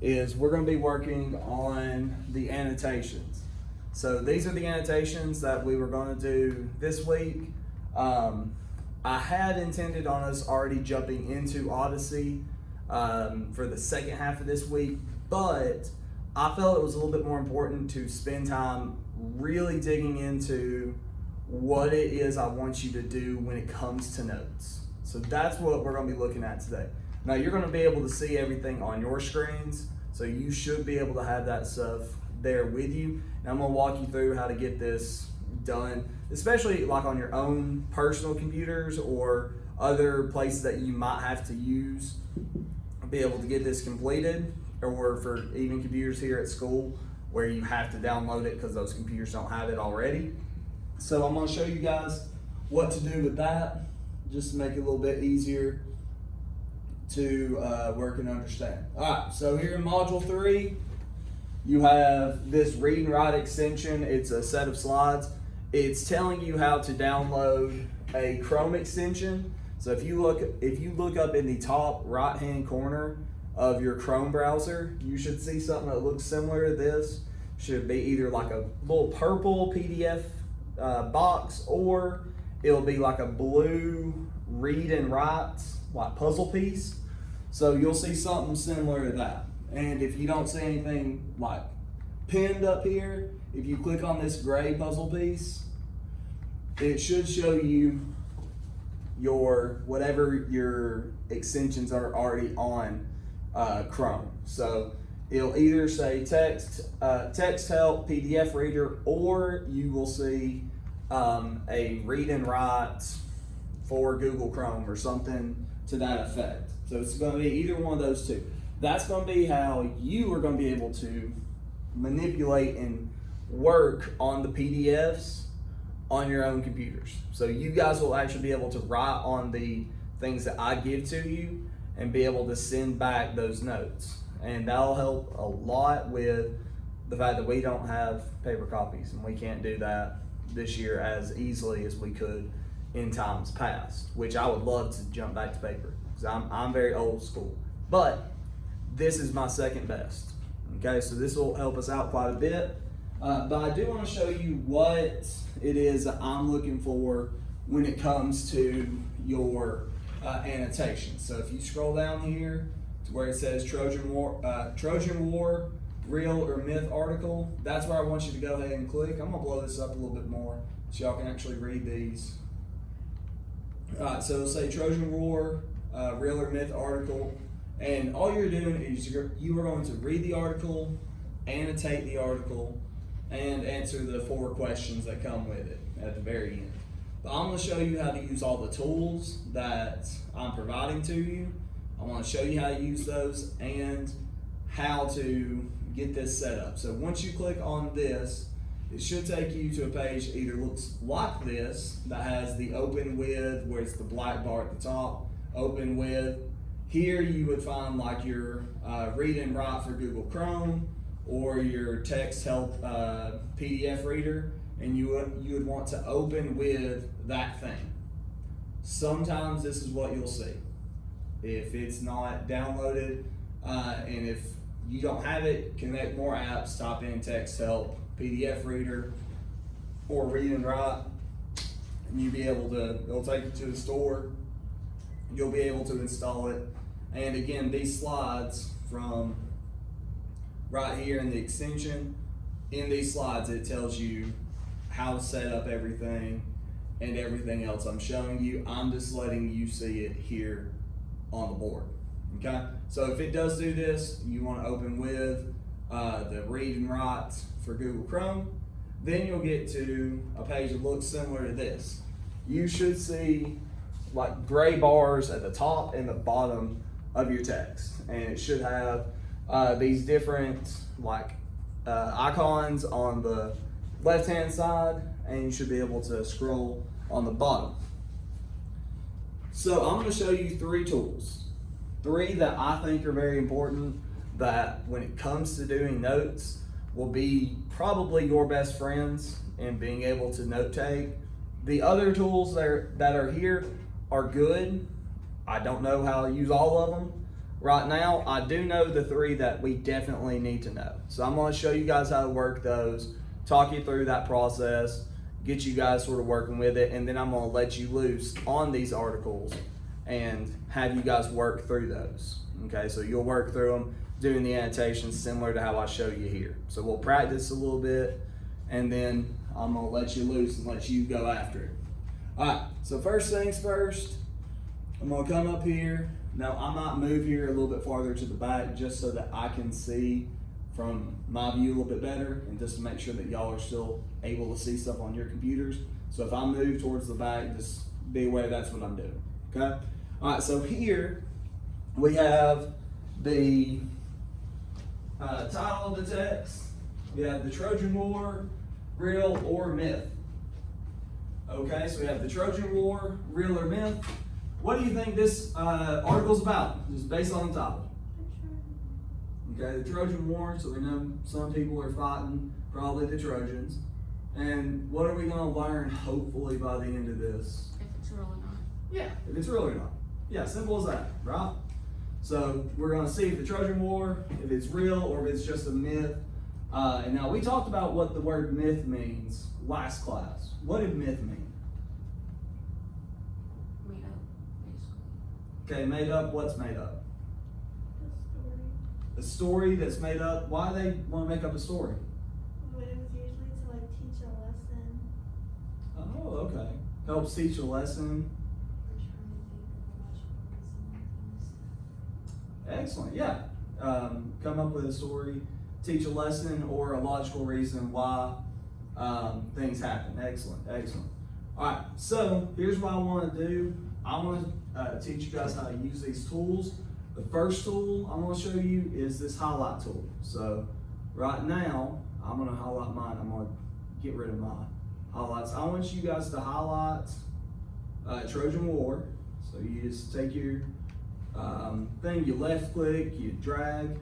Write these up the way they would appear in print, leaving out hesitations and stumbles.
is we're going to be working on the annotations. So these are the annotations that we were going to do this week. I had intended on us already jumping into Odyssey for the second half of this week, but I felt it was a little bit more important to spend time really digging into what it is I want you to do when it comes to notes. So that's what we're going to be looking at today. Now you're going to be able to see everything on your screens, so you should be able to have that stuff there with you. And I'm going to walk you through how to get this done, especially like on your own personal computers or other places that you might have to use, be able to get this completed, or for even computers here at school where you have to download it because those computers don't have it already. So I'm going to show you guys what to do with that, just to make it a little bit easier to work and understand. All right, so here in Module 3, you have this read and write extension. It's a set of slides. It's telling you how to download a Chrome extension. So if you look up in the top right-hand corner of your Chrome browser, you should see something that looks similar to this. Should be either like a little purple PDF box, or it'll be like a blue read and write like puzzle piece. So you'll see something similar to that. And if you don't see anything like pinned up here, if you click on this gray puzzle piece, it should show you your whatever your extensions are already on Chrome. So it'll either say text help, PDF reader, or you will see a read and write for Google Chrome or something to that effect. So it's going to be either one of those two. That's going to be how you are going to be able to manipulate and work on the PDFs on your own computers. So you guys will actually be able to write on the things that I give to you and be able to send back those notes. And that'll help a lot with the fact that we don't have paper copies, and we can't do that this year as easily as we could in times past, which I would love to jump back to paper because I'm very old school. But this is my second best. Okay, so this will help us out quite a bit. But I do want to show you what it is that I'm looking for when it comes to your annotations. So if you scroll down here to where it says Trojan War, real or myth article, that's where I want you to go ahead and click. I'm going to blow this up a little bit more so y'all can actually read these. All right, so it'll say Trojan War, real or myth article. And all you're doing is you are going to read the article, annotate the article, and answer the 4 questions that come with it at the very end. But I'm going to show you how to use all the tools that I'm providing to you. I want to show you how to use those and how to get this set up. So once you click on this, it should take you to a page that either looks like this, that has the open with, where it's the black bar at the top, open with. Here you would find like your read and write for Google Chrome, or your text help PDF reader, and you would want to open with that thing. Sometimes this is what you'll see. If it's not downloaded, and if you don't have it, connect more apps, type in text help, PDF reader, or read and write, and you'll be able to, it'll take you to the store, you'll be able to install it. And again, these slides from right here in the extension, in these slides it tells you how to set up everything and everything else I'm showing you. I'm just letting you see it here on the board. Okay, so if it does do this, you want to open with the read and write for Google Chrome, then you'll get to a page that looks similar to this. You should see like gray bars at the top and the bottom of your text, and it should have these different like icons on the left hand side, and you should be able to scroll on the bottom. So I'm going to show you 3 tools, 3 that I think are very important, that when it comes to doing notes will be probably your best friends in being able to note take. The other tools that are here are good. I don't know how to use all of them. Right now, I do know the 3 that we definitely need to know. So I'm going to show you guys how to work those, talk you through that process, get you guys sort of working with it, and then I'm going to let you loose on these articles and have you guys work through those. Okay, so you'll work through them doing the annotations similar to how I show you here. So we'll practice a little bit, and then I'm going to let you loose and let you go after it. All right, so first things first, I'm going to come up here. Now, I might move here a little bit farther to the back just so that I can see from my view a little bit better, and just to make sure that y'all are still able to see stuff on your computers. So if I move towards the back, just be aware that's what I'm doing, okay? All right, so here we have the title of the text. We have the Trojan War, real or myth. Okay, so we have the Trojan War, real or myth. What do you think this article's about? Just based on the title. Okay, the Trojan War, so we know some people are fighting, probably the Trojans. And what are we going to learn, hopefully, by the end of this? If it's real or not. Yeah, if it's real or not. Yeah, simple as that, right? So we're going to see if the Trojan War, if it's real or if it's just a myth. And now we talked about what the word myth means last class. What did myth mean? Made up, basically. Okay, made up, what's made up? A story. A story that's made up. Why do they want to make up a story? But it was usually to like teach a lesson. Oh, okay. Helps teach a lesson. Excellent, yeah. Come up with a story, teach a lesson, or a logical reason why things happen. Excellent, excellent. All right, so here's what I want to do. I want to teach you guys how to use these tools. The first tool I'm going to show you is this highlight tool. So right now, I'm going to highlight mine. I'm going to get rid of my highlights. I want you guys to highlight Trojan War. So you just take your thing, you left click, you drag,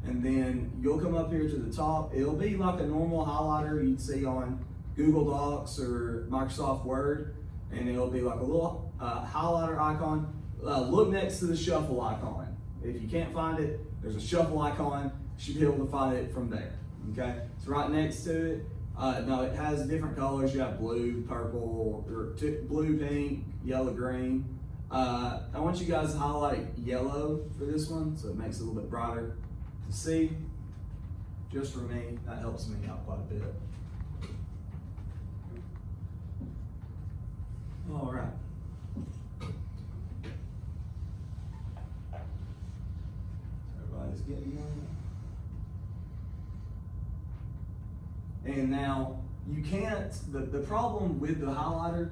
and then you'll come up here to the top. It'll be like a normal highlighter you'd see on Google Docs or Microsoft Word, and it'll be like a little highlighter icon. Look next to the shuffle icon. If you can't find it, there's a shuffle icon. You should be able to find it from there. Okay, it's right next to it. Now it has different colors. You have blue, purple, or blue, pink, yellow, green. I want you guys to highlight yellow for this one, so it makes it a little bit brighter to see. Just for me, that helps me out quite a bit. All right. Everybody's getting one. And now you can't, the problem with the highlighter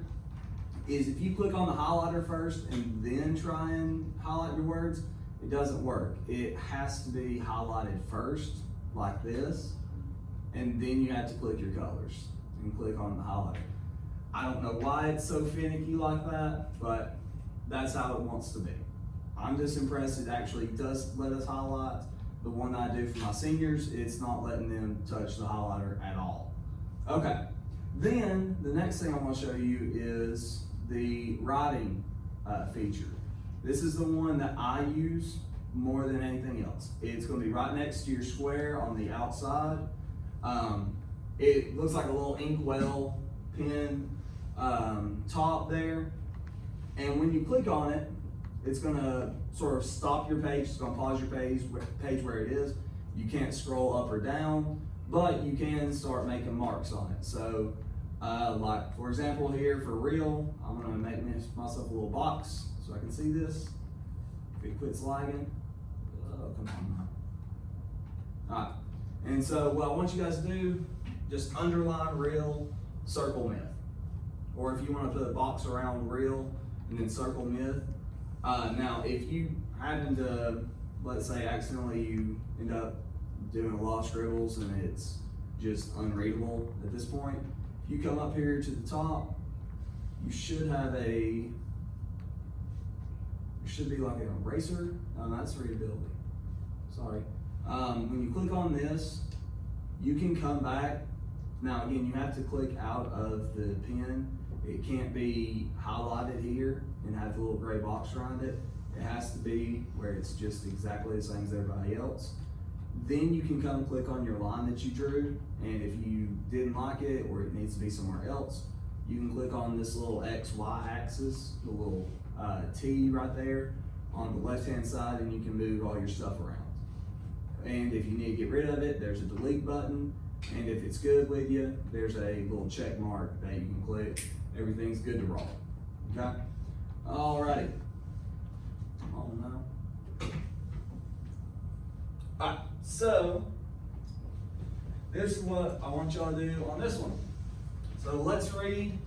is if you click on the highlighter first and then try and highlight your words, it doesn't work. It has to be highlighted first, like this, and then you have to click your colors and click on the highlighter. I don't know why it's so finicky like that, but that's how it wants to be. I'm just impressed it actually does let us highlight. The one I do for my seniors, it's not letting them touch the highlighter at all. Okay, then the next thing I want to show you is the writing feature. This is the one that I use more than anything else. It's going to be right next to your square on the outside. It looks like a little inkwell pen top there, and when you click on it, it's going to sort of stop your page. It's going to pause your page where it is. You can't scroll up or down, but you can start making marks on it. So like for example here for real, I'm going to make myself a little box so I can see this. If it quits lagging, oh, come on. All right, and so what I want you guys to do, just underline real, circle myth. Or if you want to put a box around real and then circle myth. Now, if you happen to, let's say, accidentally you end up doing a lot of scribbles and it's just unreadable at this point, if you come up here to the top, you should have there should be like an eraser. No, that's readability. Sorry. When you click on this, you can come back. Now, again, you have to click out of the pen. It can't be highlighted here and have the little gray box around it. It has to be where it's just exactly the same as everybody else. Then you can come click on your line that you drew, and if you didn't like it or it needs to be somewhere else, you can click on this little XY axis, the little T right there on the left hand side, and you can move all your stuff around. And if you need to get rid of it, there's a delete button, and if it's good with you, there's a little check mark that you can click. Everything's good to roll. Okay? Alrighty. Oh no. Alright, so this is what I want y'all to do on this one. So let's read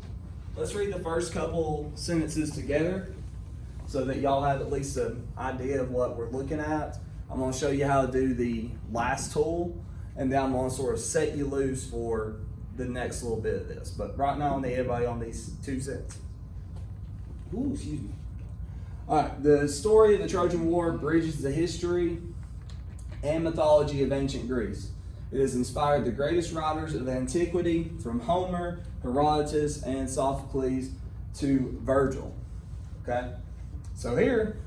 the first couple sentences together so that y'all have at least an idea of what we're looking at. I'm going to show you how to do the last tool, and then I'm going to sort of set you loose for the next little bit of this. But right now I need everybody on these two sentences. Ooh, excuse me. All right, the story of the Trojan War bridges the history and mythology of ancient Greece. It has inspired the greatest writers of antiquity, from Homer, Herodotus, and Sophocles to Virgil. Okay? So here,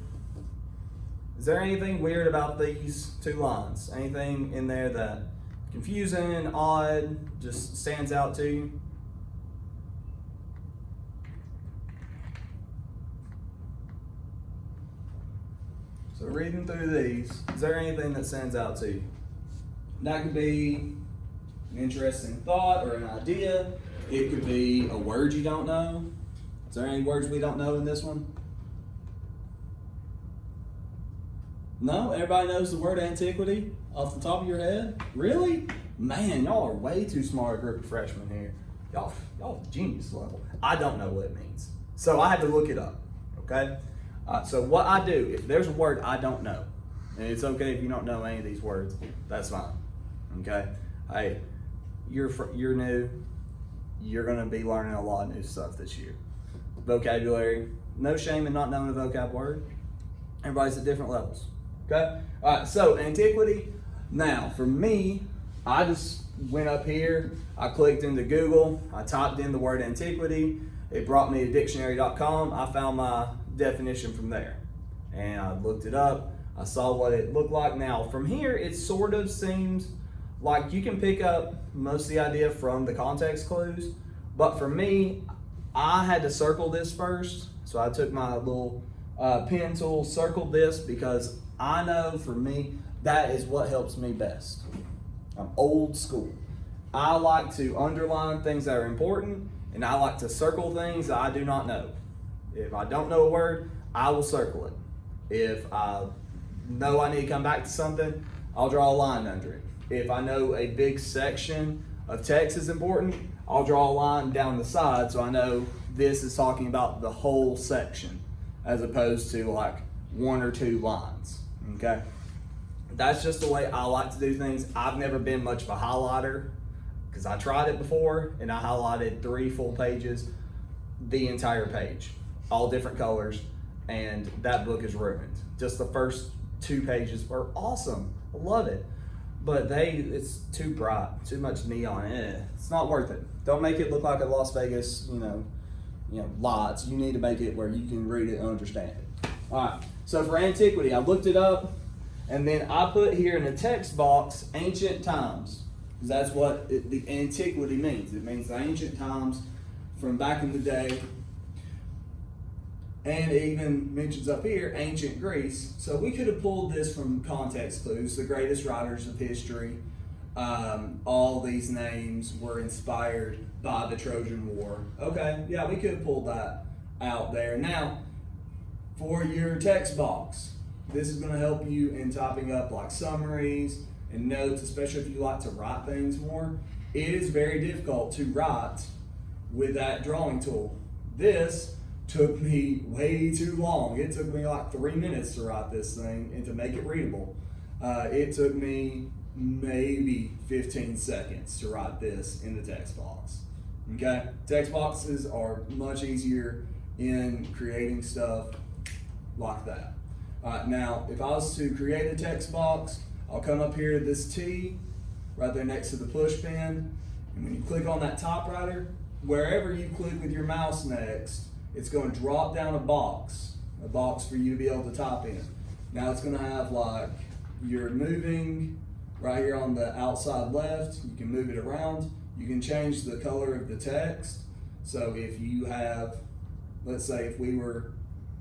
is there anything weird about these two lines? Anything in there that confusing, odd, just stands out to you? So reading through these, is there anything that stands out to you? That could be an interesting thought or an idea. It could be a word you don't know. Is there any words we don't know in this one? No? Everybody knows the word antiquity off the top of your head? Really? Man, y'all are way too smart a group of freshmen here. Y'all genius level. I don't know what it means. So I had to look it up, okay? So what I do, if there's a word I don't know, and it's okay if you don't know any of these words, that's fine, okay? Hey, you're new. You're gonna be learning a lot of new stuff this year. Vocabulary, no shame in not knowing a vocab word. Everybody's at different levels, okay? All right, so antiquity. Now, for me, I just went up here, I clicked into Google, I typed in the word antiquity, it brought me to dictionary.com, I found my definition from there. And I looked it up, I saw what it looked like. Now, from here, it sort of seems like you can pick up most of the idea from the context clues, but for me, I had to circle this first. So I took my little pen tool, circled this, because I know for me, that is what helps me best. I'm old school. I like to underline things that are important, and I like to circle things that I do not know. If I don't know a word, I will circle it. If I know I need to come back to something, I'll draw a line under it. If I know a big section of text is important, I'll draw a line down the side so I know this is talking about the whole section as opposed to like one or two lines, okay? That's just the way I like to do things. I've never been much of a highlighter because I tried it before and I highlighted 3 full pages, the entire page, all different colors, and that book is ruined. Just the first 2 pages were awesome. I love it. But it's too bright, too much neon. It's not worth it. Don't make it look like a Las Vegas, lights. You need to make it where you can read it and understand it. All right, so for antiquity, I looked it up, and then I put here in the text box, ancient times, because that's what the antiquity means. It means the ancient times from back in the day. And it even mentions up here, ancient Greece. So we could have pulled this from context clues, the greatest writers of history. All these names were inspired by the Trojan War. Okay, yeah, we could have pulled that out there. Now, for your text box, this is going to help you in typing up like summaries and notes, especially if you like to write things more. It is very difficult to write with that drawing tool. This took me way too long. It took me like 3 minutes to write this thing and to make it readable. It took me maybe 15 seconds to write this in the text box. Okay? Text boxes are much easier in creating stuff like that. All right, now, if I was to create a text box, I'll come up here to this T right there next to the push pin. And when you click on that typewriter, wherever you click with your mouse next, it's going to drop down a box. a box for you to be able to type in. Now it's gonna have like, you're moving right here on the outside left, you can move it around. You can change the color of the text. So if you have, let's say if we were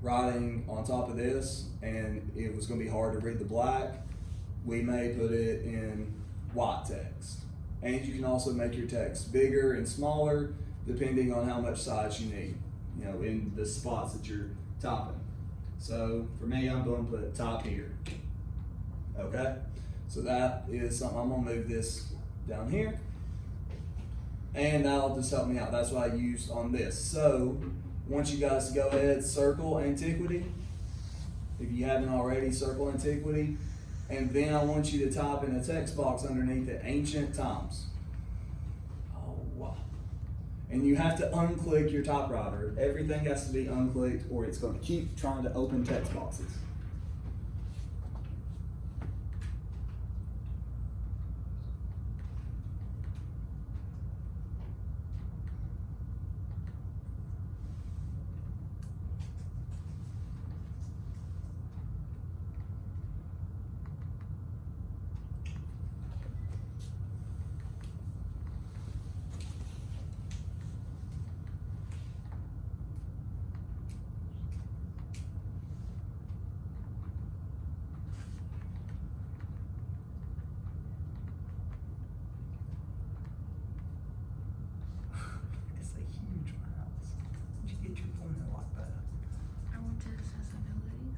writing on top of this and it was gonna be hard to read the black, we may put it in white text. And you can also make your text bigger and smaller depending on how much size you need, you know, in the spots that you're typing. So for me, I'm going to put top here. Okay, so that is something. I'm going to move this down here, and that'll just help me out. That's what I used on this. So I want you guys to go ahead, circle antiquity. If you haven't already, circle antiquity. And then I want you to type in a text box underneath it, ancient times. Oh, wow. And you have to unclick your typewriter. Everything has to be unclicked or it's going to keep trying to open text boxes. It's a huge mouse. Did you get your pointer like that? I went to accessibilities.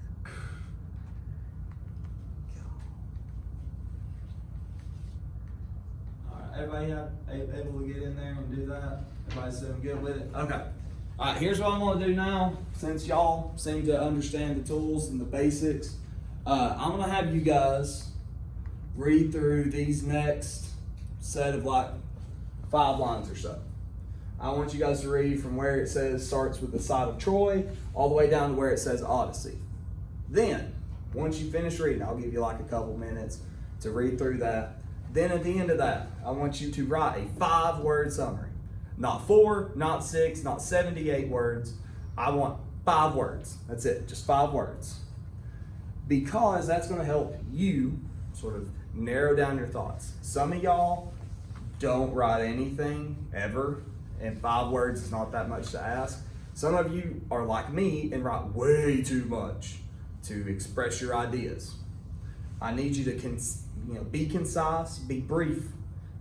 Alright, everybody able to get in there and do that? Everybody's doing good with it? Okay. Alright, here's what I'm gonna do now. Since y'all seem to understand the tools and the basics, I'm gonna have you guys read through these next set of like 5 lines or so. I want you guys to read from where it says starts with the side of Troy all the way down to where it says Odyssey. Then, once you finish reading, I'll give you like a couple minutes to read through that. Then at the end of that, I want you to write a 5-word summary. Not 4, not 6, not 78 words. I want 5 words. That's it, just 5 words. Because that's gonna help you sort of narrow down your thoughts. Some of y'all don't write anything ever, and 5 words is not that much to ask. Some of you are like me and write way too much to express your ideas. I need you to be concise, be brief.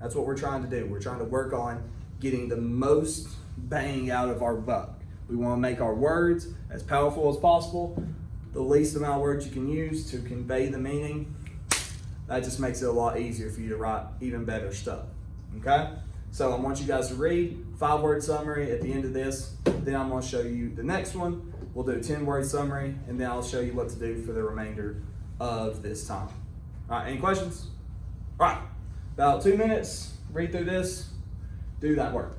That's what we're trying to do. We're trying to work on getting the most bang out of our buck. We want to make our words as powerful as possible. The least amount of words you can use to convey the meaning, that just makes it a lot easier for you to write even better stuff. Okay? So I want you guys to read 5-word summary at the end of this. Then I'm going to show you the next one. We'll do a 10-word summary, and then I'll show you what to do for the remainder of this time. All right, any questions? All right, about 2 minutes, read through this, do that work.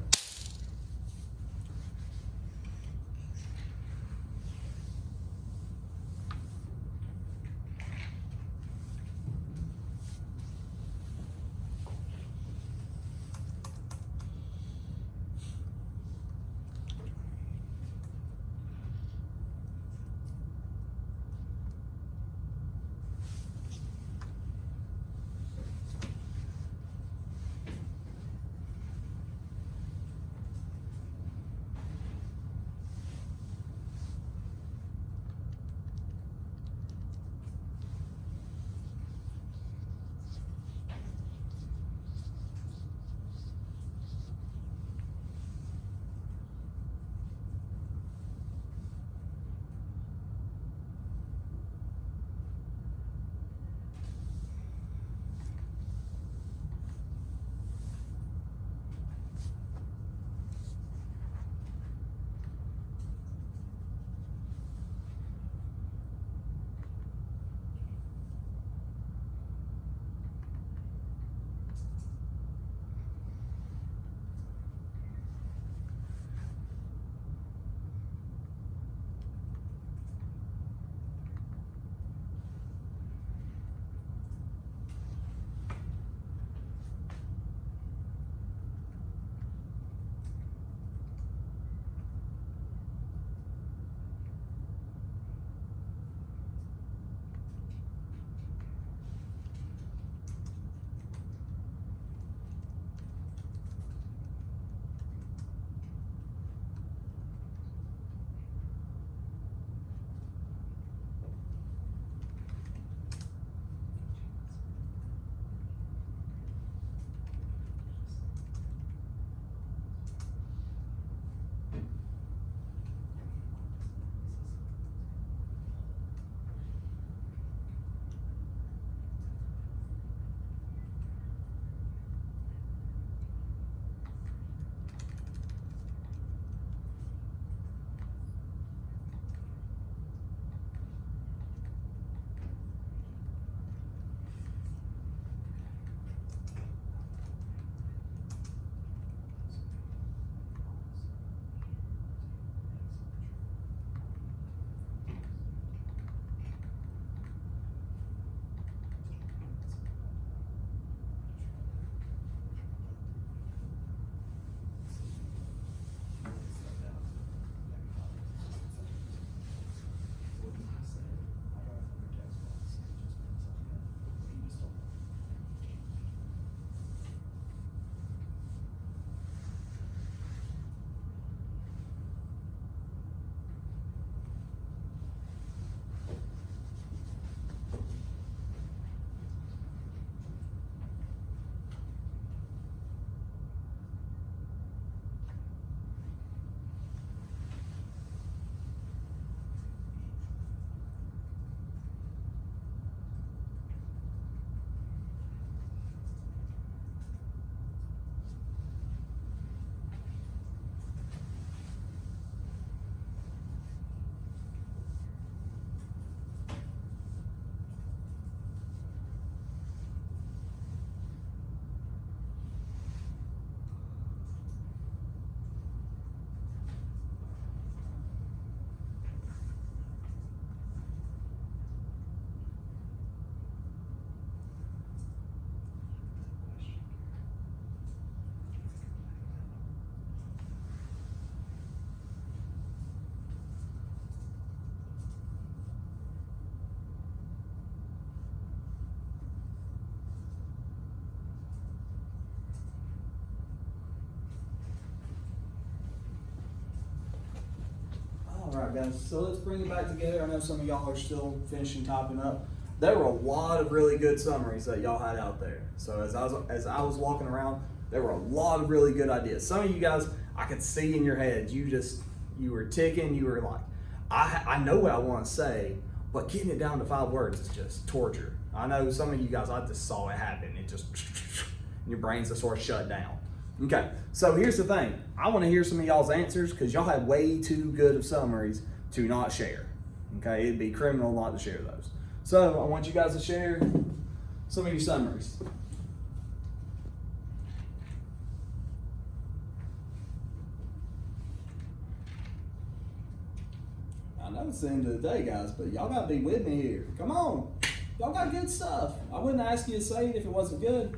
right, guys, so let's bring it back together. I know some of y'all are still finishing typing up. There were a lot of really good summaries that y'all had out there. So as I was walking around, there were a lot of really good ideas. Some of you guys, I could see in your heads, you were ticking, you were like, I know what I want to say, but getting it down to 5 words is just torture. I know some of you guys, I just saw it happen. It just, your brains just sort of shut down. Okay, so here's the thing. I want to hear some of y'all's answers because y'all had way too good of summaries to not share. Okay, it'd be criminal not to share those. So I want you guys to share some of your summaries. I know it's the end of the day, guys, but y'all gotta be with me here. Come on. Y'all got good stuff. I wouldn't ask you to say it if it wasn't good.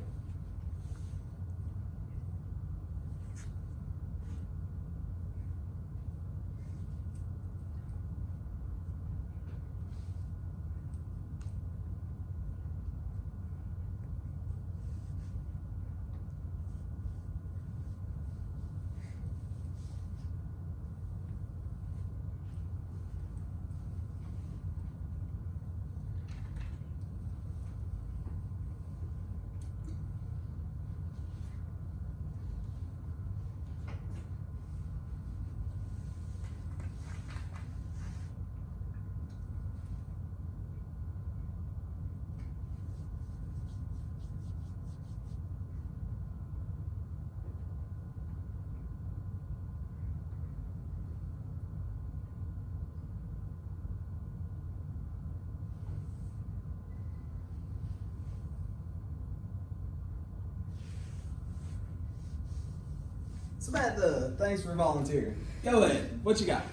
Samantha, thanks for volunteering. Go ahead. What you got?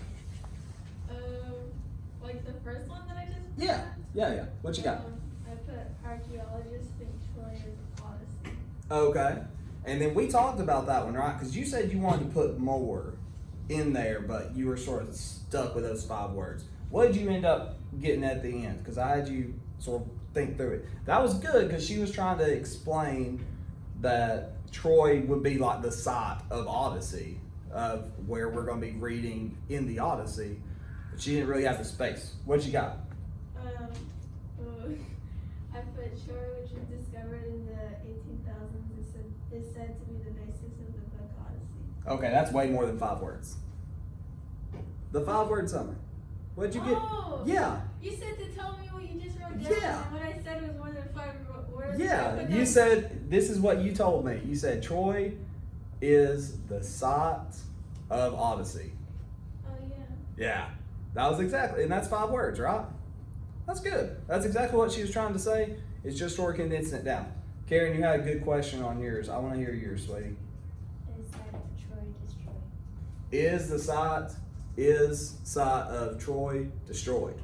Like the first one that I just put Yeah. What you got? I put archaeologists think Troy is Odyssey. Okay. And then we talked about that one, right? Because you said you wanted to put more in there, but you were sort of stuck with those 5 words. What did you end up getting at the end? Because I had you sort of think through it. That was good because she was trying to explain that Troy would be like the site of Odyssey, of where we're going to be reading in the Odyssey. But she didn't really have the space. What you got? I put Troy, which was discovered in the 18,000s, is said to be the basis of the book Odyssey. Okay, that's way more than 5 words. The 5-word summary. What'd you get? Oh, Yeah. You said to tell me what you just wrote down. Yeah. And what I said was more than 5 words. Yeah, you said, this is what you told me. You said Troy is the site of Odyssey. Oh, yeah. Yeah, that was exactly, and that's 5 words, right? That's good. That's exactly what she was trying to say. It's just sort of condensing it down. Karen, you had a good question on yours. I want to hear yours, sweetie. Is that Troy destroyed? Is site of Troy destroyed?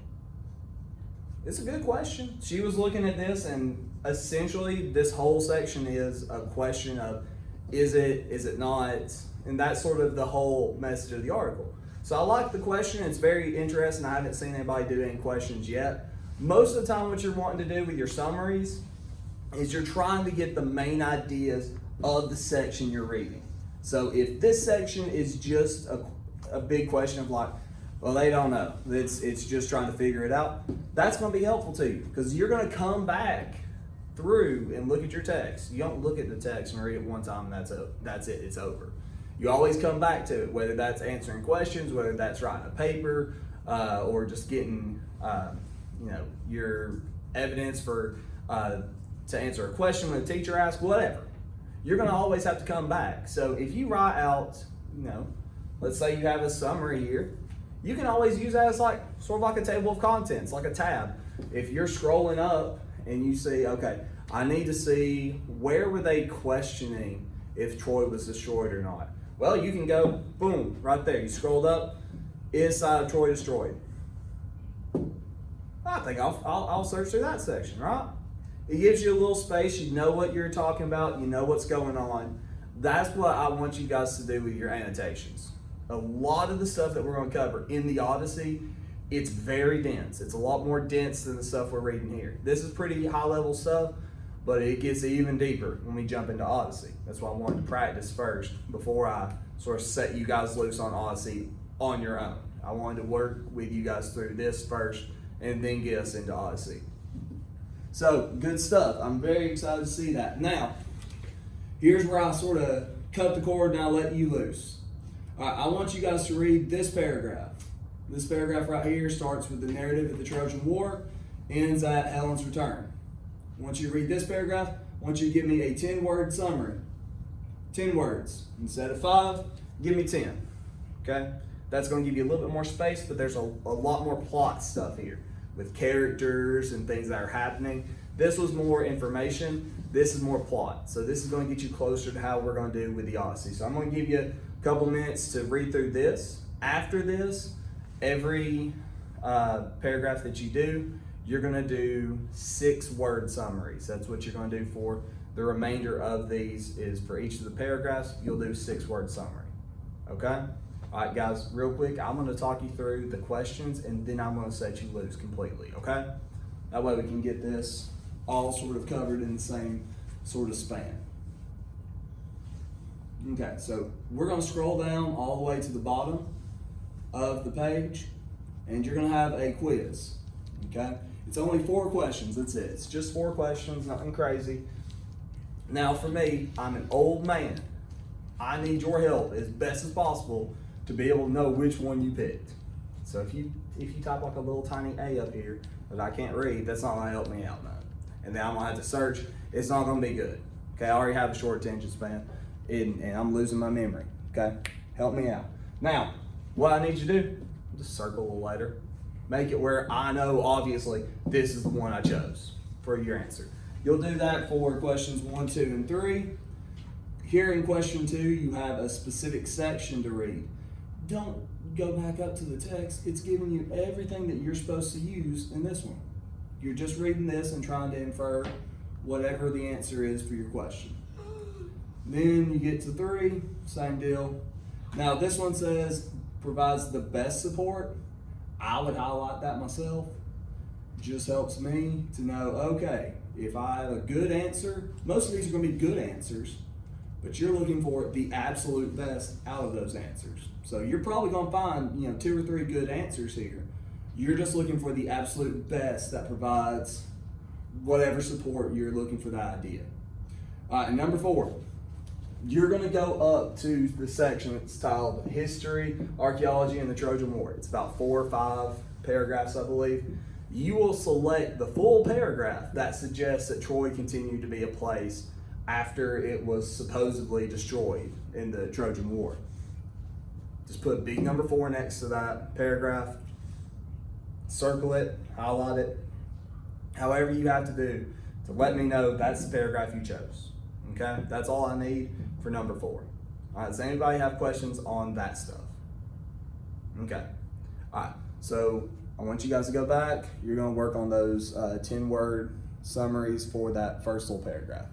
It's a good question. She was looking at this, and essentially this whole section is a question of is it not, and that's sort of the whole message of the article. So I like the question. It's very interesting. I haven't seen anybody do any questions yet. Most of the time what you're wanting to do with your summaries is you're trying to get the main ideas of the section you're reading. So if this section is just a big question of like, well, they don't know. It's just trying to figure it out. That's going to be helpful to you because you're going to come back through and look at your text. You don't look at the text and read it one time and that's it. It's over. You always come back to it, whether that's answering questions, whether that's writing a paper, or just getting your evidence for to answer a question when a teacher asks, whatever. You're going to always have to come back. So if you write out, let's say you have a summary here, you can always use that as like sort of like a table of contents, like a tab. If you're scrolling up and you see, okay, I need to see where were they questioning if Troy was destroyed or not. Well, you can go, boom, right there. You scrolled up, is site of Troy destroyed? I think I'll search through that section, right? It gives you a little space. You know what you're talking about. You know what's going on. That's what I want you guys to do with your annotations. A lot of the stuff that we're going to cover in the Odyssey, it's very dense. It's a lot more dense than the stuff we're reading here. This is pretty high level stuff, but it gets even deeper when we jump into Odyssey. That's why I wanted to practice first before I sort of set you guys loose on Odyssey on your own. I wanted to work with you guys through this first and then get us into Odyssey. So, good stuff. I'm very excited to see that. Now, here's where I sort of cut the cord and I let you loose. All right, I want you guys to read this paragraph. This paragraph right here starts with the narrative of the Trojan War, ends at Helen's return. Once you read this paragraph, I want you to give me a 10-word summary. 10 words. Instead of 5, give me 10. Okay? That's going to give you a little bit more space, but there's a lot more plot stuff here with characters and things that are happening. This was more information. This is more plot. So this is going to get you closer to how we're going to do with the Odyssey. So I'm going to give you a couple minutes to read through this. After this, every paragraph that you do, you're going to do 6-word summaries. That's what you're going to do for the remainder of these. Is for each of the paragraphs, you'll do 6-word summary. Okay? All right, guys, real quick, I'm going to talk you through the questions and then I'm going to set you loose completely, okay? That way we can get this all sort of covered in the same sort of span. Okay, so we're going to scroll down all the way to the bottom of the page and you're going to have a quiz, okay? It's only 4 questions, that's it. It's just 4 questions, nothing crazy. Now for me, I'm an old man. I need your help as best as possible to be able to know which one you picked. So if you type like a little tiny A up here that I can't read, that's not gonna help me out none. And then I'm gonna have to search, it's not gonna be good. Okay, I already have a short attention span and I'm losing my memory, okay? Help me out. Now, what I need you to do, just circle a letter. Make it where I know, obviously, this is the one I chose for your answer. You'll do that for questions 1, 2, and 3. Here in question 2, you have a specific section to read. Don't go back up to the text. It's giving you everything that you're supposed to use in this one. You're just reading this and trying to infer whatever the answer is for your question. Then you get to 3, same deal. Now this one says, provides the best support. I would highlight that myself. Just helps me to know, okay, if I have a good answer, most of these are going to be good answers, but you're looking for the absolute best out of those answers. So you're probably going to find, 2 or 3 good answers here. You're just looking for the absolute best that provides whatever support you're looking for that idea. All right, and number 4, you're going to go up to the section that's titled History, Archaeology, and the Trojan War. It's about 4 or 5 paragraphs, I believe. You will select the full paragraph that suggests that Troy continued to be a place after it was supposedly destroyed in the Trojan War. Just put big number 4 next to that paragraph, circle it, highlight it, however you have to do to let me know that's the paragraph you chose. Okay, that's all I need for number 4. All right, does anybody have questions on that stuff? Okay, all right, so I want you guys to go back. You're gonna work on those 10-word summaries for that first little paragraph.